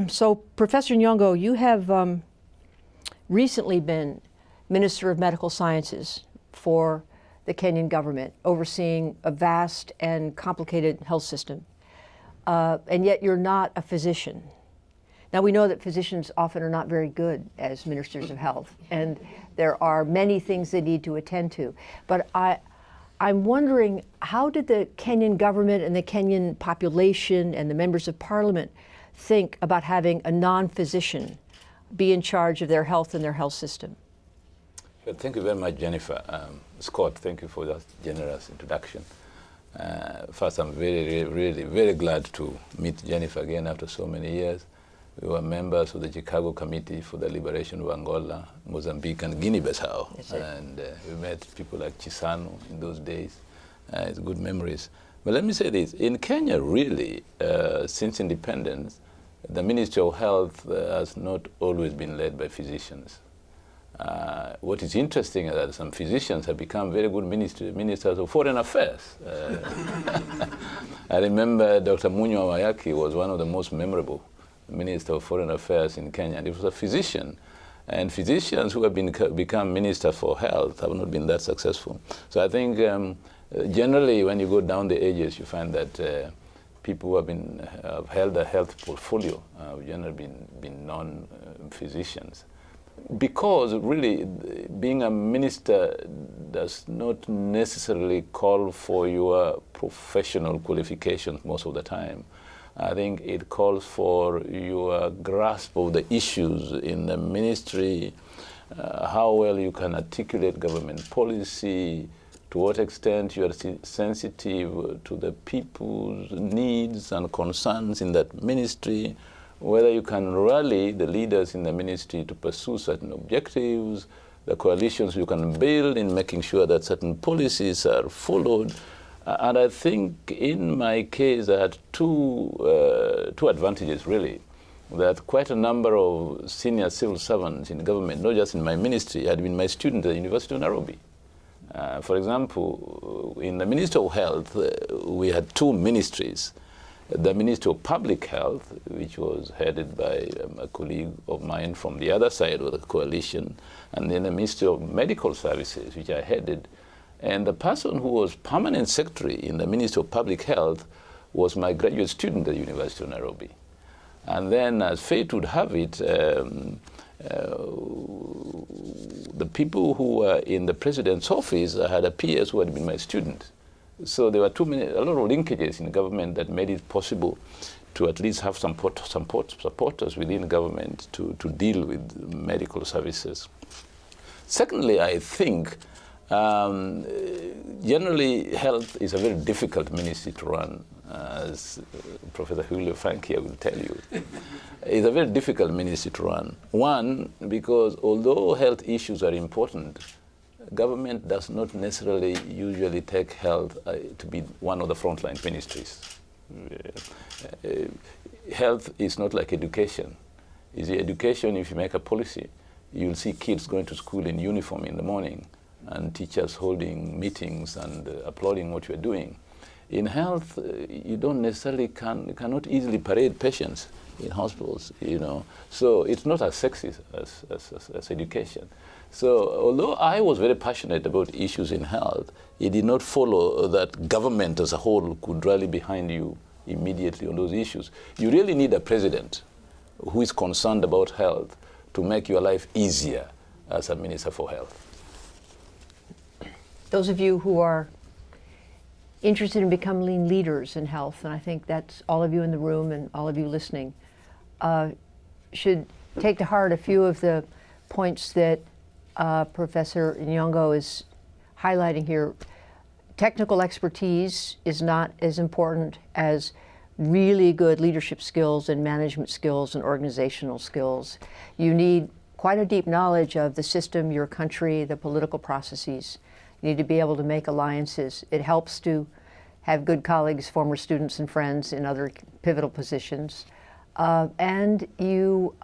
So, Professor Nyong'o, you have recently been Minister of Medical Sciences for the Kenyan government, overseeing a vast and complicated health system, and yet you're not a physician. Now, we know that physicians often are not very good as ministers of health, and there are many things they need to attend to. But I'm wondering, how did the Kenyan government and the Kenyan population and the members of parliament think about having a non-physician be in charge of their health and their health system? Well, thank you very much, Jennifer. Scott, thank you for that generous introduction. First, I'm really very glad to meet Jennifer again after so many years. We were members of the Chicago Committee for the Liberation of Angola, Mozambique, and Guinea-Bissau. And we met people like Chisano in those days. It's good memories. But let me say this. In Kenya, really, since independence, the Ministry of Health has not always been led by physicians. What is interesting is that some physicians have become very good ministers of foreign affairs. I remember Dr. Munyo Wayaki was one of the most memorable Minister of Foreign Affairs in Kenya, and he was a physician. And physicians who have become Minister for Health have not been that successful. So I think generally when you go down the ages, you find that people who have held a health portfolio have generally been non-physicians. Because really being a minister does not necessarily call for your professional qualifications most of the time. I think it calls for your grasp of the issues in the ministry, how well you can articulate government policy, to what extent you are sensitive to the people's needs and concerns in that ministry, whether you can rally the leaders in the ministry to pursue certain objectives, the coalitions you can build in making sure that certain policies are followed. And I think in my case I had two advantages, really. That quite a number of senior civil servants in government, not just in my ministry, had been my students at the University of Nairobi. For example, in the Ministry of Health, we had two ministries. The Ministry of Public Health, which was headed by a colleague of mine from the other side of the coalition, and then the Ministry of Medical Services, which I headed. And the person who was permanent secretary in the Ministry of Public Health was my graduate student at the University of Nairobi. And then, as fate would have it, the people who were in the president's office had a PS who had been my student. So there were a lot of linkages in government that made it possible to at least have some supporters within government to deal with medical services. Secondly, I think generally health is a very difficult ministry to run, as Professor Julio Frankia will tell you. It's a very difficult ministry to run. One, because although health issues are important, government does not necessarily usually take health to be one of the frontline ministries. Health is not like education. Is education, if you make a policy, you'll see kids going to school in uniform in the morning and teachers holding meetings and applauding what you're doing. In health, you don't necessarily cannot easily parade patients in hospitals, you know. So it's not as sexy as education. So although I was very passionate about issues in health, it did not follow that government as a whole could rally behind you immediately on those issues. You really need a president who is concerned about health to make your life easier as a minister for health. Those of you who are interested in becoming leaders in health, and I think that's all of you in the room and all of you listening, should take to heart a few of the points that Professor Nyong'o is highlighting here. Technical expertise is not as important as really good leadership skills and management skills and organizational skills. You need quite a deep knowledge of the system, your country, the political processes. You need to be able to make alliances. It helps to have good colleagues, former students and friends in other pivotal positions. And you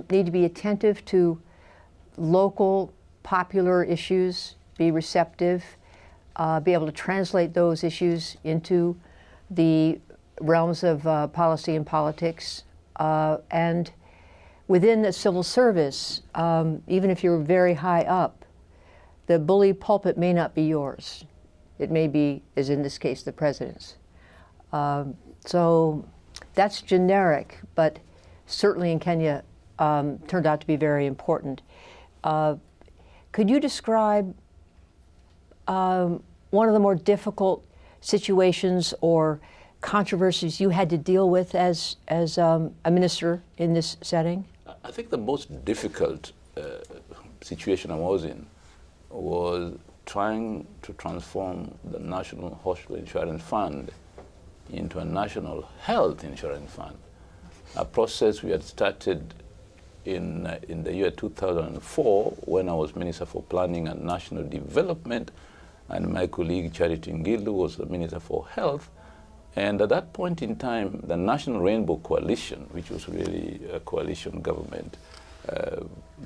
need to be attentive to local popular issues, be receptive, be able to translate those issues into the realms of policy and politics, And within the civil service, even if you're very high up, the bully pulpit may not be yours. It may be, as in this case, the president's. So that's generic, but certainly in Kenya turned out to be very important. Could you describe one of the more difficult situations or controversies you had to deal with as a minister in this setting? I think the most difficult situation I was in was trying to transform the National Hospital Insurance Fund into a National Health Insurance Fund, a process we had started in the year 2004 when I was Minister for Planning and National Development, and my colleague Charity Ngilu was the Minister for Health. And at that point in time, the National Rainbow Coalition, which was really a coalition government,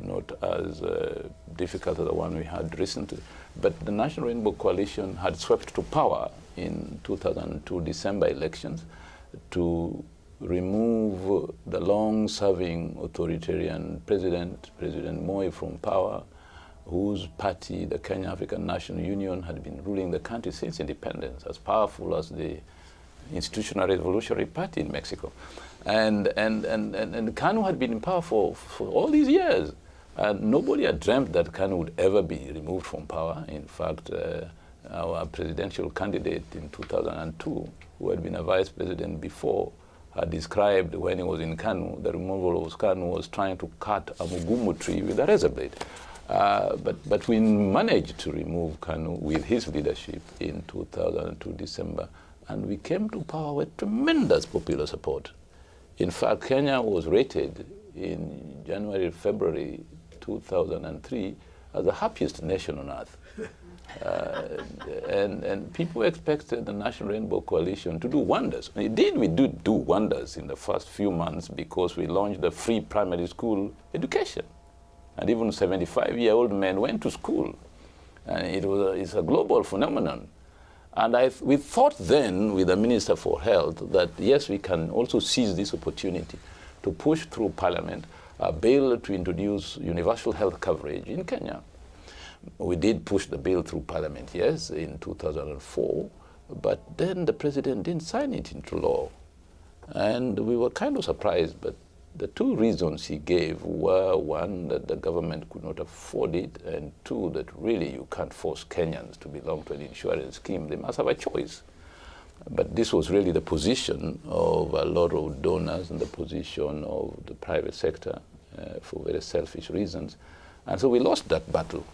not as difficult as the one we had recently, but the National Rainbow Coalition had swept to power in 2002 December elections to remove the long-serving authoritarian President Moi from power, whose party, the Kenya African National Union, had been ruling the country since independence, as powerful as the Institutional Revolutionary Party in Mexico. And KANU had been in power for all these years. And nobody had dreamt that KANU would ever be removed from power. In fact, our presidential candidate in 2002, who had been a vice president before, had described when he was in KANU, the removal of KANU was trying to cut a mugumu tree with a razor blade. But we managed to remove KANU with his leadership in 2002 December, and we came to power with tremendous popular support. In fact, Kenya was rated in January, February 2003 as the happiest nation on earth. And people expected the National Rainbow Coalition to do wonders. And indeed, we did do wonders in the first few months because we launched the free primary school education. And even 75-year-old men went to school. And it's a global phenomenon. And we thought then, with the Minister for Health, that yes, we can also seize this opportunity to push through Parliament a bill to introduce universal health coverage in Kenya. We did push the bill through Parliament, yes, in 2004, but then the President didn't sign it into law. And we were kind of surprised, but the two reasons he gave were, one, that the government could not afford it, and two, that really you can't force Kenyans to belong to an insurance scheme. They must have a choice. But this was really the position of a lot of donors and the position of the private sector for very selfish reasons. And so we lost that battle.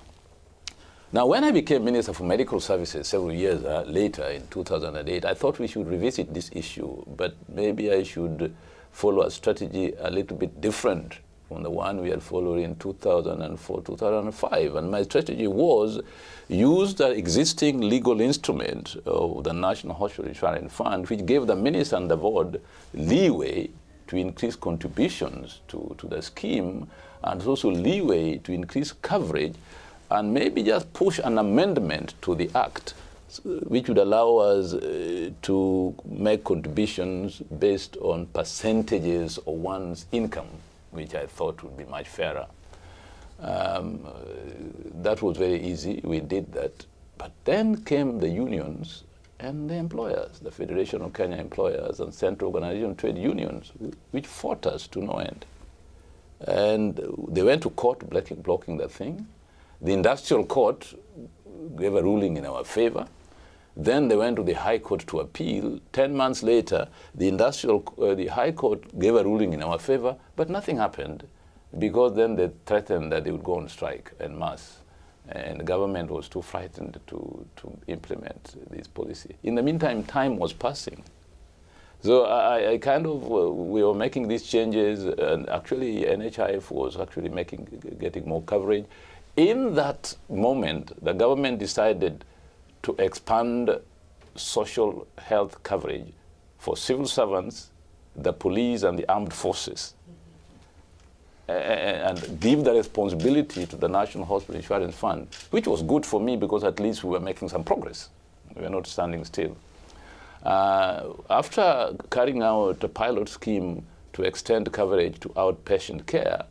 Now, when I became Minister for Medical Services several years later, in 2008, I thought we should revisit this issue, but maybe I should follow a strategy a little bit different from the one we had followed in 2004, 2005. And my strategy was use the existing legal instrument of the National Hospital Insurance Fund, which gave the minister and the board leeway to increase contributions to the scheme, and also leeway to increase coverage, and maybe just push an amendment to the Act which would allow us to make contributions based on percentages of one's income, which I thought would be much fairer. That was very easy. We did that. But then came the unions and the employers, the Federation of Kenya Employers and Central Organization of Trade Unions, which fought us to no end. And they went to court blocking the thing. The industrial court gave a ruling in our favor. Then they went to the High Court to appeal. 10 months later, the High Court gave a ruling in our favor, but nothing happened because then they threatened that they would go on strike en masse. And the government was too frightened to implement this policy. In the meantime, time was passing. So I kind of, we were making these changes, and actually NHIF was actually getting more coverage. In that moment, the government decided to expand social health coverage for civil servants, the police, and the armed forces, and give the responsibility to the National Hospital Insurance Fund, which was good for me because at least we were making some progress. We were not standing still. After carrying out a pilot scheme to extend coverage to outpatient care,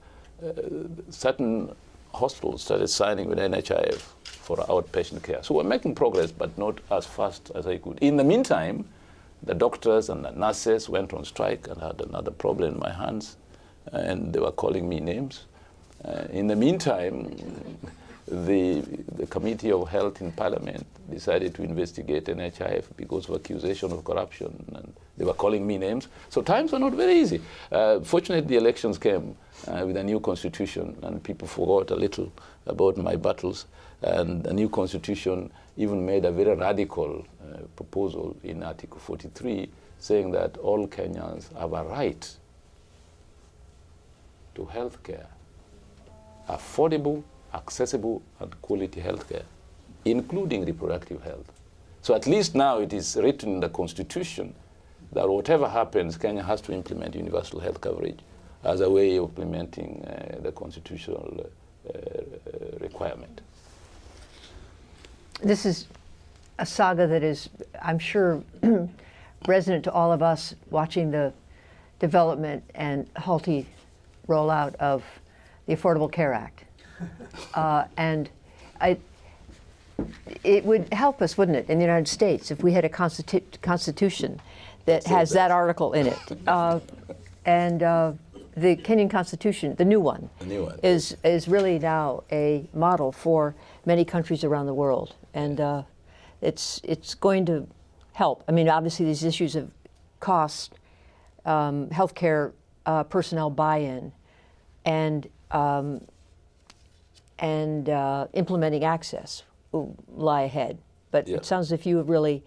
certain hospitals started signing with NHIF for outpatient care. So we're making progress, but not as fast as I could. In the meantime, the doctors and the nurses went on strike and had another problem in my hands, and they were calling me names. In the meantime, the Committee of Health in Parliament decided to investigate NHIF because of accusation of corruption, and they were calling me names. So times were not very easy. Fortunately, the elections came with a new constitution, and people forgot a little about my battles. And the new constitution even made a very radical proposal in Article 43, saying that all Kenyans have a right to health care, affordable, accessible, and quality health care, including reproductive health. So at least now it is written in the Constitution that whatever happens, Kenya has to implement universal health coverage as a way of implementing the constitutional requirement. This is a saga that is, I'm sure, resonant to all of us watching the development and halty rollout of the Affordable Care Act. And it would help us, wouldn't it, in the United States if we had a constitution that has that article in it. And the Kenyan Constitution, the new one, is really now a model for many countries around the world. And it's going to help. I mean, obviously these issues of cost, healthcare personnel buy-in, and implementing access will lie ahead. But it sounds as if you have really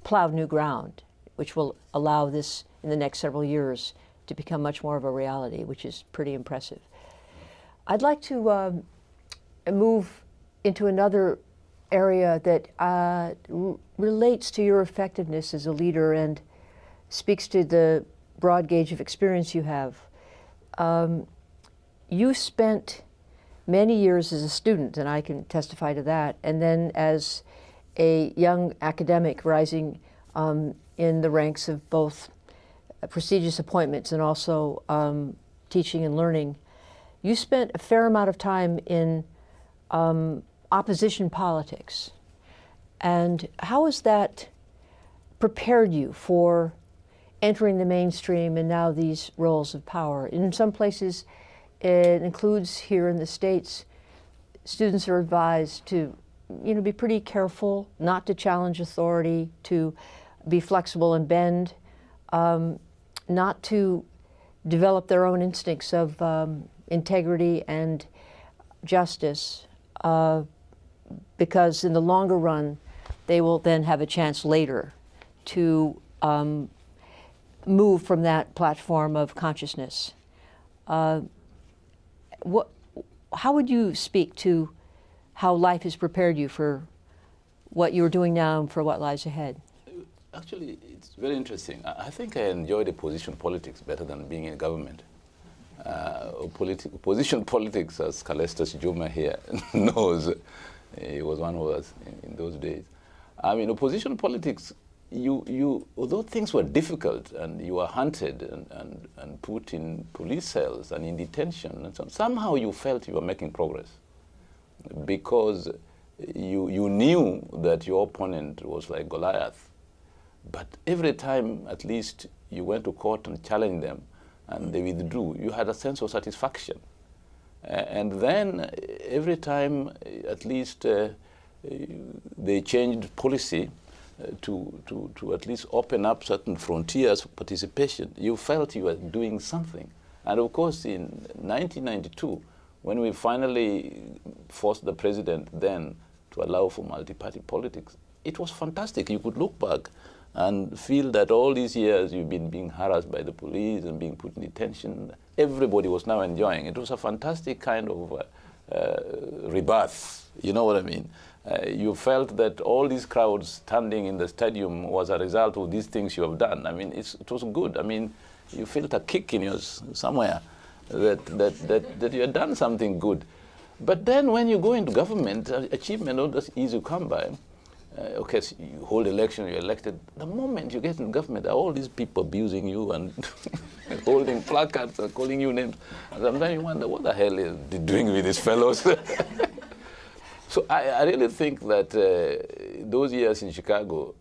plowed new ground, which will allow this in the next several years to become much more of a reality, which is pretty impressive. I'd like to move into another area that relates to your effectiveness as a leader and speaks to the broad gauge of experience you have. You spent many years as a student, and I can testify to that, and then as a young academic rising in the ranks of both prestigious appointments and also teaching and learning. You spent a fair amount of time in opposition politics. And how has that prepared you for entering the mainstream and now these roles of power? In some places, it includes here in the States, students are advised to, be pretty careful, not to challenge authority, to be flexible and bend, not to develop their own instincts of integrity and justice, because in the longer run, they will then have a chance later to move from that platform of consciousness. How would you speak to how life has prepared you for what you're doing now and for what lies ahead? Actually, it's very interesting. I think I enjoy the opposition politics better than being in government. Opposition politics, as Calestus Juma here knows, he was one of us in those days. I mean, opposition politics, although things were difficult and you were hunted and put in police cells and in detention and so on, somehow you felt you were making progress because you knew that your opponent was like Goliath. But every time, at least, you went to court and challenged them and they withdrew, you had a sense of satisfaction. And then every time, at least, they changed policy to at least open up certain frontiers for participation, you felt you were doing something. And of course, in 1992, when we finally forced the president then to allow for multi-party politics, it was fantastic. You could look back and feel that all these years you've been being harassed by the police and being put in detention. Everybody was now enjoying. It was a fantastic kind of rebirth, you know what I mean? You felt that all these crowds standing in the stadium was a result of these things you have done. I mean, it was good. I mean, you felt a kick in yours somewhere that you had done something good. But then when you go into government, achievement not as easy to come by. Okay, so you hold election, you're elected. The moment you get in government, there are all these people abusing you and holding placards and calling you names. And sometimes you wonder, what the hell is they doing with these fellows? So I really think that those years in Chicago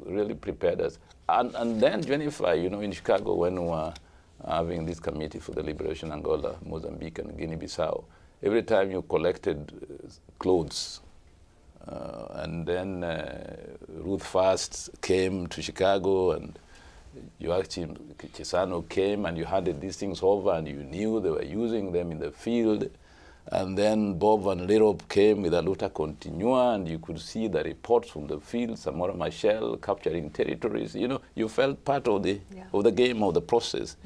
really prepared us. And then, Jennifer, you know, in Chicago, when we were having this committee for the liberation of Angola, Mozambique, and Guinea-Bissau, every time you collected clothes, and then Ruth First came to Chicago, and Joachim Chissano came, and you handed these things over, and you knew they were using them in the field. And then Bob Van Lierop came with a Luta Continua, and you could see the reports from the field, Samora Machel capturing territories. You know, you felt part of the game, of the process.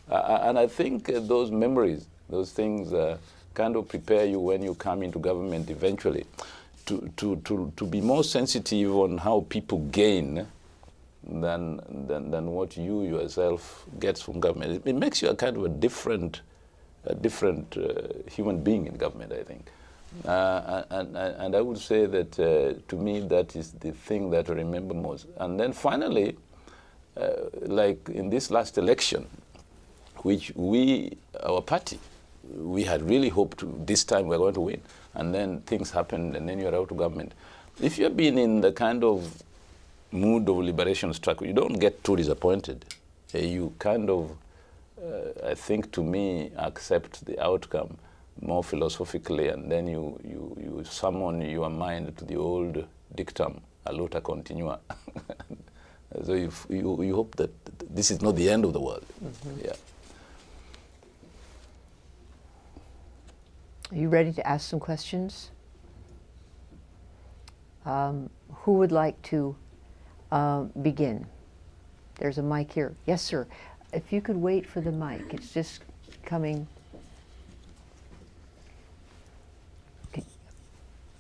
And I think those memories, those things kind of prepare you when you come into government eventually to be more sensitive on how people gain than what you yourself get from government. It makes you a kind of a different human being in government, I think. And I would say that to me that is the thing that I remember most. And then finally, like in this last election, which our party, we had really hoped this time we're going to win. And then things happened, and then you're out of government. If you've been in the kind of mood of liberation struggle, you don't get too disappointed. You kind of, I think to me, accept the outcome more philosophically, and then you summon your mind to the old dictum, a luta continua. So you hope that this is not the end of the world. Yeah. Are you ready to ask some questions? Who would like to begin? There's a mic here. Yes, sir. If you could wait for the mic, it's just coming. Okay.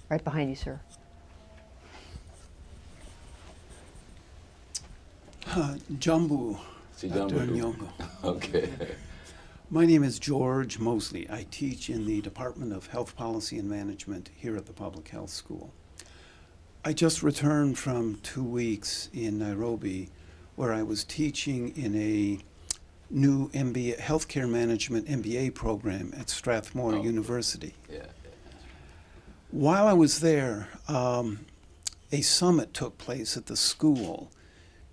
Right behind you, sir. Jambu, Jambu. Dr. Nyong'o. Okay. My name is George Mosley. I teach in the Department of Health Policy and Management here at the Public Health School. I just returned from 2 weeks in Nairobi, where I was teaching in a new MBA, healthcare management MBA program at Strathmore University. Yeah. While I was there, a summit took place at the school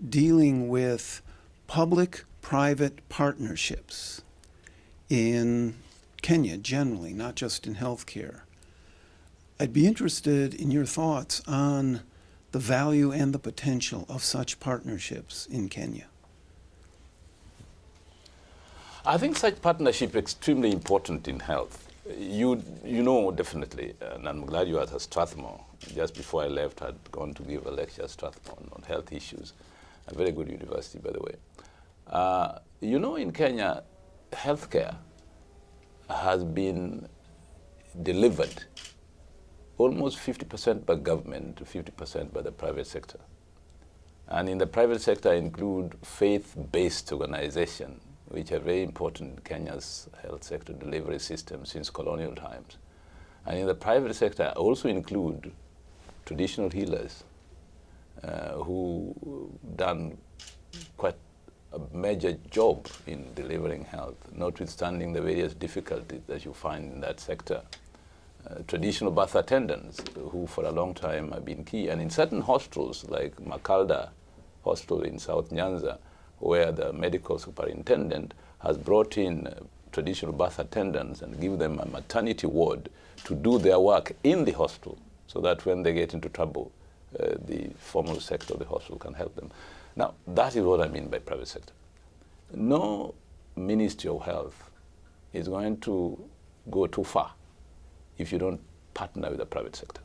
dealing with public-private partnerships in Kenya generally, not just in healthcare. I'd be interested in your thoughts on the value and the potential of such partnerships in Kenya. I think such partnership is extremely important in health. You know definitely, and I'm glad you are at Strathmore. Just before I left, I'd gone to give a lecture at Strathmore on health issues. A very good university, by the way. You know, in Kenya, healthcare has been delivered almost 50% by government, 50% by the private sector. And in the private sector include faith-based organizations, which are very important in Kenya's health sector delivery system since colonial times. And in the private sector also include traditional healers who done quite a major job in delivering health, notwithstanding the various difficulties that you find in that sector. Traditional birth attendants who for a long time have been key. And in certain hospitals like Makalda Hospital in South Nyanza, where the medical superintendent has brought in traditional birth attendants and give them a maternity ward to do their work in the hospital, so that when they get into trouble, the formal sector of the hospital can help them. Now, that is what I mean by private sector. No Ministry of Health is going to go too far if you don't partner with the private sector.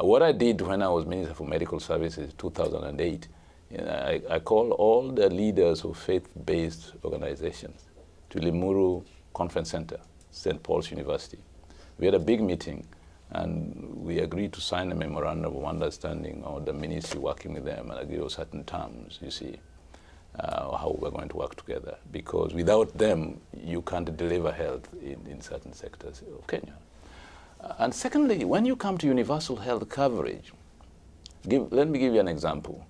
What I did when I was Minister for Medical Services in 2008, I called all the leaders of faith-based organizations to Limuru Conference Center, St. Paul's University. We had a big meeting, and we agreed to sign a memorandum of understanding on the ministry working with them and agree on certain terms, you see, how we're going to work together. Because without them, you can't deliver health in certain sectors of Kenya. And secondly, when you come to universal health coverage, Let me give you an example.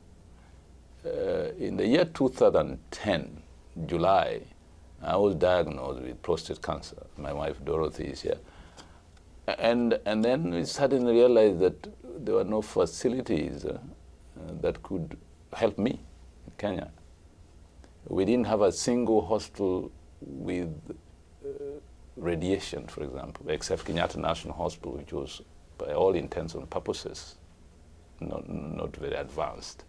In the year 2010, July, I was diagnosed with prostate cancer. My wife Dorothy is here. And then we suddenly realized that there were no facilities that could help me in Kenya. We didn't have a single hospital with radiation, for example, except Kenyatta National Hospital, which was, by all intents and purposes, not very advanced.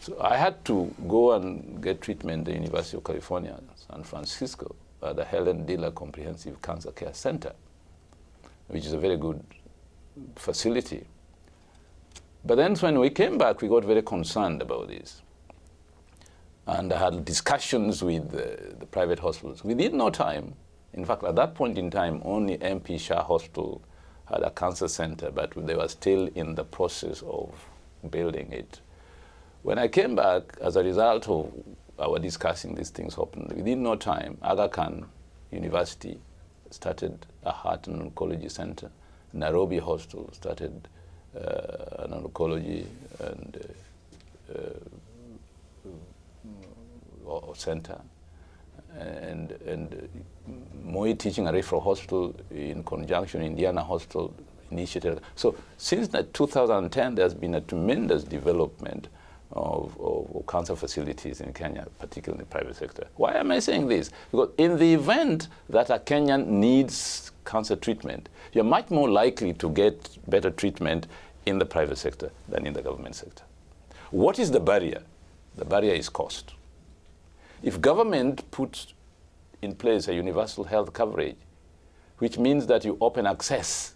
So I had to go and get treatment at the University of California, San Francisco, at the Helen Diller Comprehensive Cancer Care Center, which is a very good facility. But then when we came back, we got very concerned about this. And I had discussions with the private hospitals. Within no time, in fact, at that point in time, only MP Shah Hospital had a cancer center, but they were still in the process of building it. When I came back, as a result of our discussing these things openly, within no time, Aga Khan University started a heart and oncology center. Nairobi Hospital started an oncology and center, and Moi Teaching and Referral Hospital in conjunction Indiana Hospital initiated. So since 2010, there's been a tremendous development of cancer facilities in Kenya, particularly in the private sector. Why am I saying this? Because in the event that a Kenyan needs cancer treatment, you're much more likely to get better treatment in the private sector than in the government sector. What is the barrier? The barrier is cost. If government puts in place a universal health coverage, which means that you open access,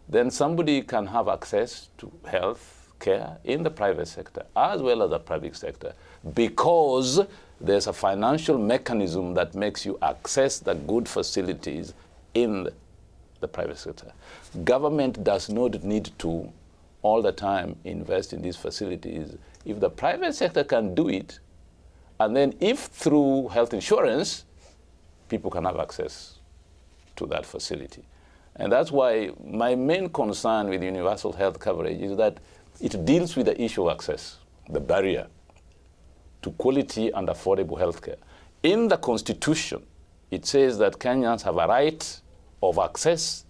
then somebody can have access to health care in the private sector as well as the public sector, because there's a financial mechanism that makes you access the good facilities in the private sector. Government does not need to all the time invest in these facilities. If the private sector can do it, and then if through health insurance, people can have access to that facility. And that's why my main concern with universal health coverage is that it deals with the issue of access, the barrier to quality and affordable health care. In the Constitution, it says that Kenyans have a right of access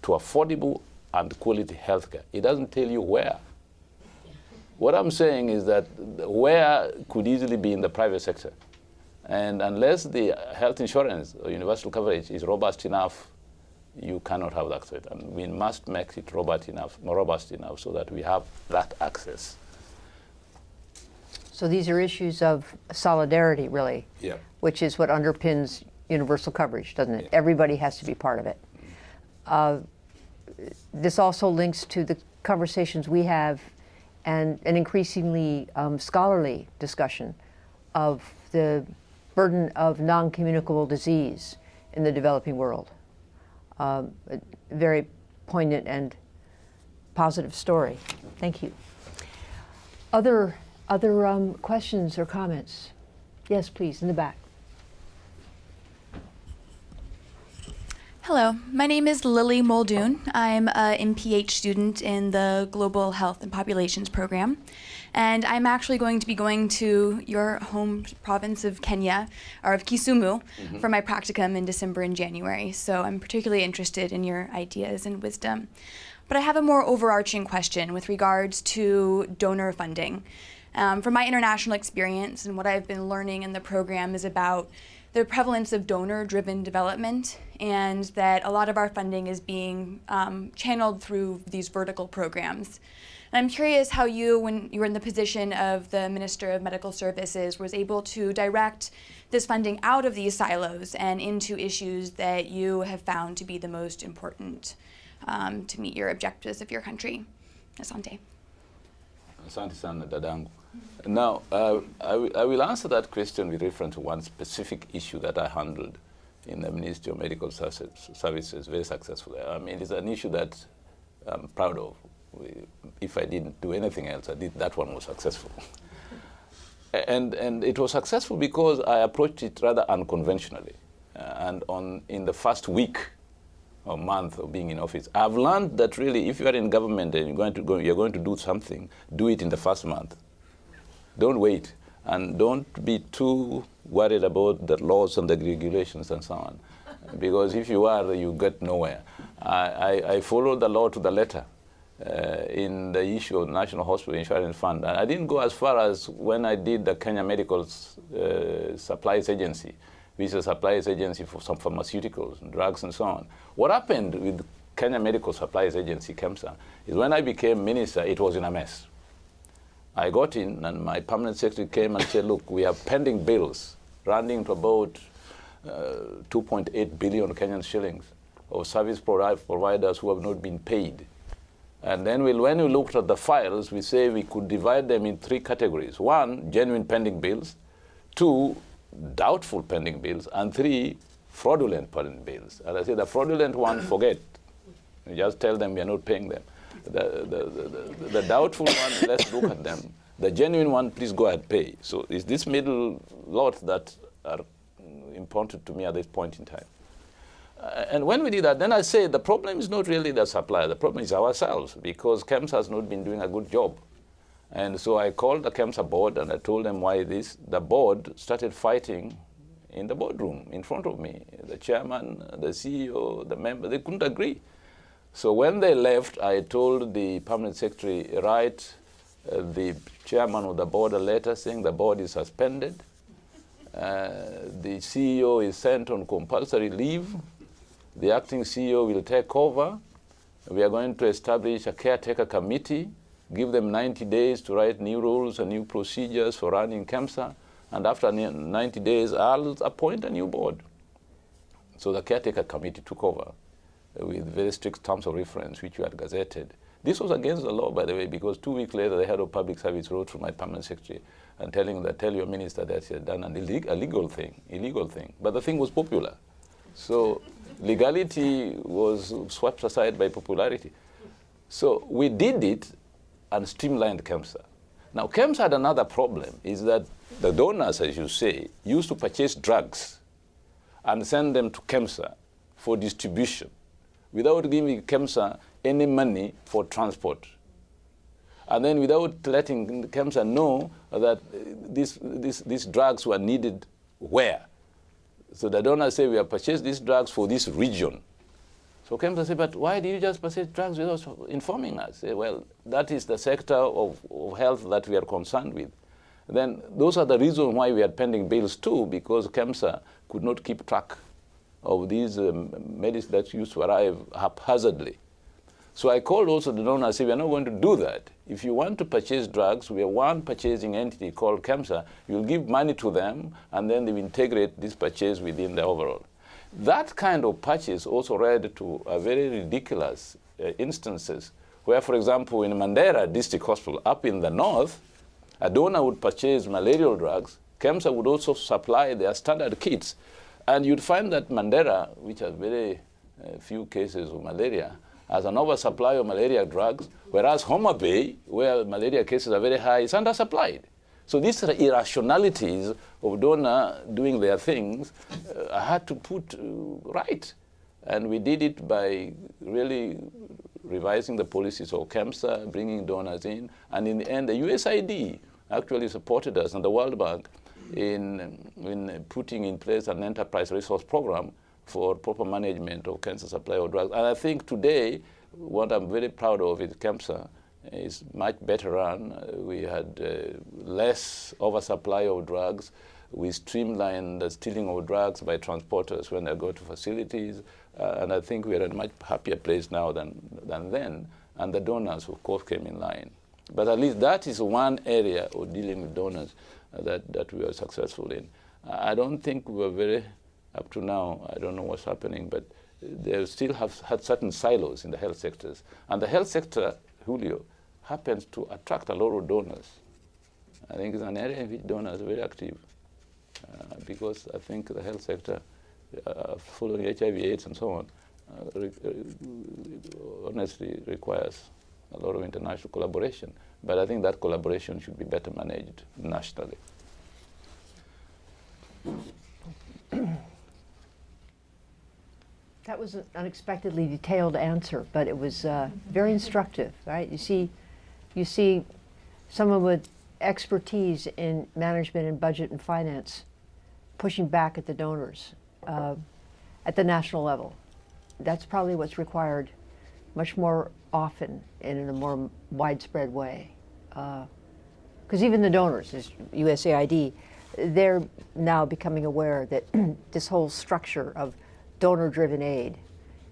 to affordable and quality health care. It doesn't tell you where. What I'm saying is that where could easily be in the private sector. And unless the health insurance or universal coverage is robust enough, you cannot have access. And we must make it robust enough so that we have that access. So these are issues of solidarity, really, Yeah. which is what underpins universal coverage, doesn't it? Yeah. Everybody has to be part of it. This also links to the conversations we have and an increasingly scholarly discussion of the burden of non-communicable disease in the developing world. A very poignant and positive story. Thank you. Other questions or comments? Yes, please, in the back. Hello, my name is Lily Muldoon. I'm a MPH student in the Global Health and Populations program, and I'm actually going to be going to your home province of Kenya, or of Kisumu, for my practicum in December and January, so I'm particularly interested in your ideas and wisdom. But I have a more overarching question with regards to donor funding. From my international experience and what I've been learning in the program is about the prevalence of donor-driven development, and that a lot of our funding is being channeled through these vertical programs. And I'm curious how you, when you were in the position of the Minister of Medical Services, was able to direct this funding out of these silos and into issues that you have found to be the most important to meet your objectives of your country. Asante. Asante sana dadangu. Now, I will answer that question with reference to one specific issue that I handled in the Ministry of Medical Services very successfully. I mean, it's an issue that I'm proud of. If I didn't do anything else, that one was successful. and it was successful because I approached it rather unconventionally. In the first week or month of being in office, I've learned that really if you are in government and you're going to do something, do it in the first month. Don't wait, and don't be too worried about the laws and the regulations and so on. Because if you are, you get nowhere. I followed the law to the letter in the issue of National Hospital Insurance Fund. And I didn't go as far as when I did the Kenya Medical Supplies Agency, which is a supplies agency for some pharmaceuticals and drugs and so on. What happened with Kenya Medical Supplies Agency, KEMSA, is when I became minister, it was in a mess. I got in and my permanent secretary came and said, look, we have pending bills running to about 2.8 billion Kenyan shillings of service providers who have not been paid. And then when we looked at the files, we say we could divide them in 3 categories. 1, genuine pending bills. 2, doubtful pending bills. And 3, fraudulent pending bills. And I say the fraudulent one, forget. You just tell them we are not paying them. The doubtful one, let's look at them. The genuine one, please go ahead, pay. So it's this middle lot that are important to me at this point in time. And when we did that, then I say the problem is not really the supplier, the problem is ourselves, because KEMSA has not been doing a good job. And so I called the KEMSA board and I told them why this. The board started fighting in the boardroom in front of me. The chairman, the CEO, the member, they couldn't agree. So when they left, I told the permanent secretary, write the chairman of the board a letter saying the board is suspended. The CEO is sent on compulsory leave. The acting CEO will take over. We are going to establish a caretaker committee, give them 90 days to write new rules and new procedures for running KEMSA. And after 90 days, I'll appoint a new board. So the caretaker committee took over with very strict terms of reference, which we had gazetted. This was against the law, by the way, because 2 weeks later, the head of public service wrote to my permanent secretary and telling him that, tell your minister that he had done an illegal thing. But the thing was popular. So legality was swept aside by popularity. So we did it and streamlined KEMSA. Now, KEMSA had another problem, is that the donors, as you say, used to purchase drugs and send them to KEMSA for distribution without giving KEMSA any money for transport. And then without letting KEMSA know that these drugs were needed where. So the donors say, we have purchased these drugs for this region. So KEMSA said, but why do you just purchase drugs without informing us? Say, well, that is the sector of health that we are concerned with. Then those are the reasons why we had pending bills too, because KEMSA could not keep track of these medicines that used to arrive haphazardly. So I called also the donor and said, we are not going to do that. If you want to purchase drugs, we have one purchasing entity called KEMSA. You'll give money to them, and then they will integrate this purchase within the overall. That kind of purchase also led to a very ridiculous instances where, for example, in Mandera District Hospital up in the north, a donor would purchase malarial drugs. KEMSA would also supply their standard kits. And you'd find that Mandera, which has very few cases of malaria, has an oversupply of malaria drugs, whereas Homa Bay, where malaria cases are very high, is undersupplied. So these irrationalities of donor doing their things, I had to put right. And we did it by really revising the policies of KEMSA, bringing donors in. And in the end, the USAID actually supported us and the World Bank in putting in place an enterprise resource program for proper management of cancer supply of drugs. And I think today, what I'm very proud of is KEMSA is much better run. We had less oversupply of drugs. We streamlined the stealing of drugs by transporters when they go to facilities. And I think we are in a much happier place now than then. And the donors, of course, came in line. But at least that is one area of dealing with donors that we are successful in. I don't think we were very, up to now, I don't know what's happening, but they still have had certain silos in the health sectors. And the health sector, Julio, happens to attract a lot of donors. I think it's an area in which donors are very active because I think the health sector, following HIV/AIDS and so on, honestly requires a lot of international collaboration. But I think that collaboration should be better managed nationally. That was an unexpectedly detailed answer, but it was very instructive, right? You see someone with expertise in management and budget and finance pushing back at the donors at the national level. That's probably what's required much more often and in a more widespread way. Because even the donors, as USAID, they're now becoming aware that this whole structure of donor-driven aid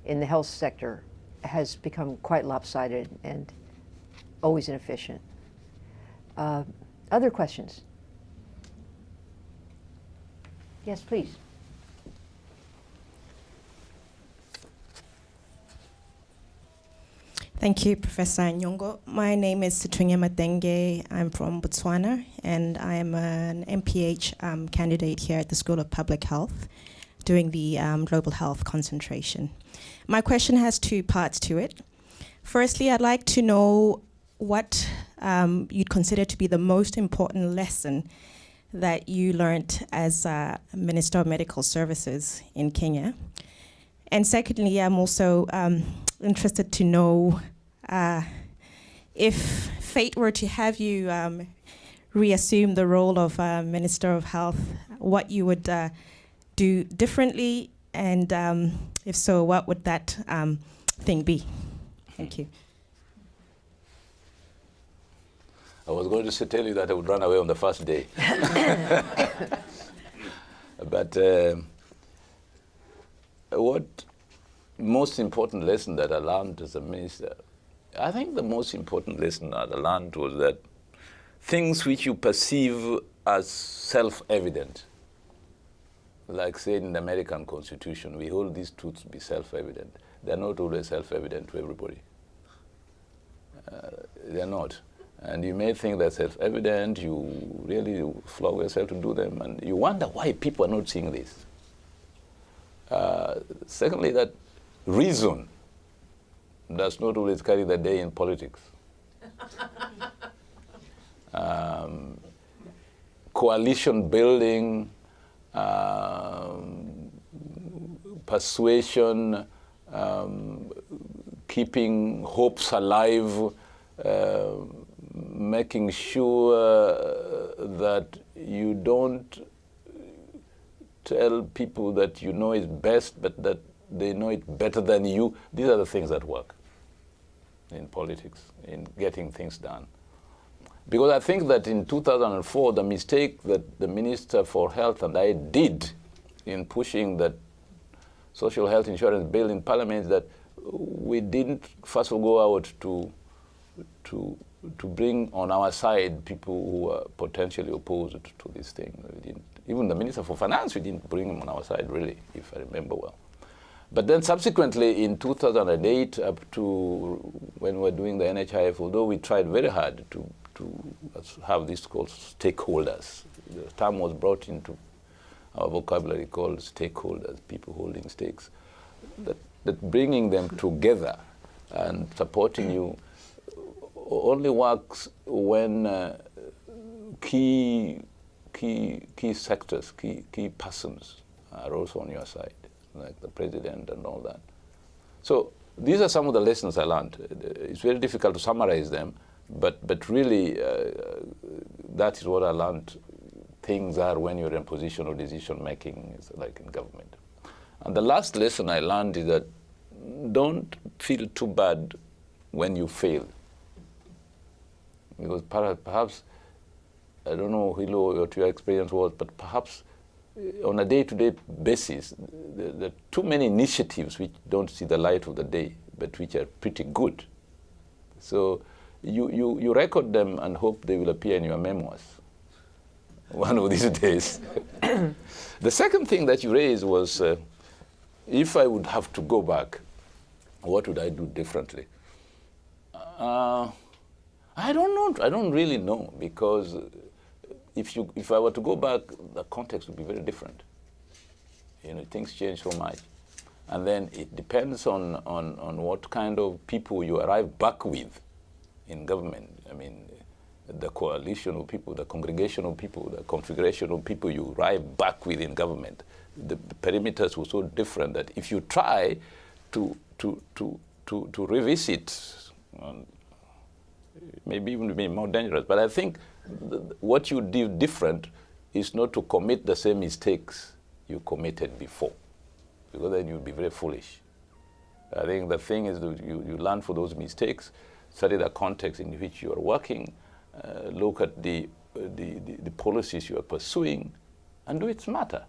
in the health sector has become quite lopsided and always inefficient. Other questions? Yes, please. Thank you, Professor Nyong'o. My name is Situnya Matenge. I'm from Botswana, and I'm an MPH candidate here at the School of Public Health, doing the Global Health concentration. My question has two parts to it. Firstly, I'd like to know what you'd consider to be the most important lesson that you learned as Minister of Medical Services in Kenya. And secondly, I'm also interested to know if fate were to have you reassume the role of Minister of Health, what you would do differently, and if so, what would that thing be? Thank you. I was going to tell you that I would run away on the first day. But what most important lesson that I learned as a minister, I think the most important lesson that I learned was that things which you perceive as self-evident, like said in the American Constitution, we hold these truths to be self-evident. They're not always self-evident to everybody. They're not. And you may think they're self-evident, you really flog yourself to do them, and you wonder why people are not seeing this. Secondly, that reason does not always carry the day in politics. Coalition building, persuasion, keeping hopes alive, making sure that you don't tell people that you know is best, but that they know it better than you. These are the things that work in politics, in getting things done. Because I think that in 2004, the mistake that the Minister for Health and I did in pushing that social health insurance bill in Parliament is that we didn't first of all go out to bring on our side people who were potentially opposed to this thing. We didn't, even the Minister for Finance, we didn't bring him on our side, really, if I remember well. But then subsequently in 2008, up to when we were doing the NHIF, although we tried very hard to have this called stakeholders, the term was brought into our vocabulary called stakeholders, people holding stakes, that bringing them together and supporting you only works when key sectors, key persons are also on your side, like the president and all that. So these are some of the lessons I learned. It's very difficult to summarize them, but really that is what I learned. Things are when you're in a position of decision making, like in government. And the last lesson I learned is that don't feel too bad when you fail. Because perhaps, I don't know, Hilo, what your experience was, but perhaps on a day-to-day basis, there are too many initiatives which don't see the light of the day, but which are pretty good. So you record them and hope they will appear in your memoirs one of these days. The second thing that you raised was, if I would have to go back, what would I do differently? I don't know. I don't really know, because if I were to go back, the context would be very different. You know, things change so much. And then it depends on what kind of people you arrive back with in government. I mean, the coalition of people, the congregation of people, the configuration of people you arrive back with in government. The perimeters were so different that if you try to revisit, maybe even be more dangerous. But I think what you do different is not to commit the same mistakes you committed before, because then you'll be very foolish. I think the thing is that you learn for those mistakes, study the context in which you are working, look at the policies you are pursuing, and do it smarter.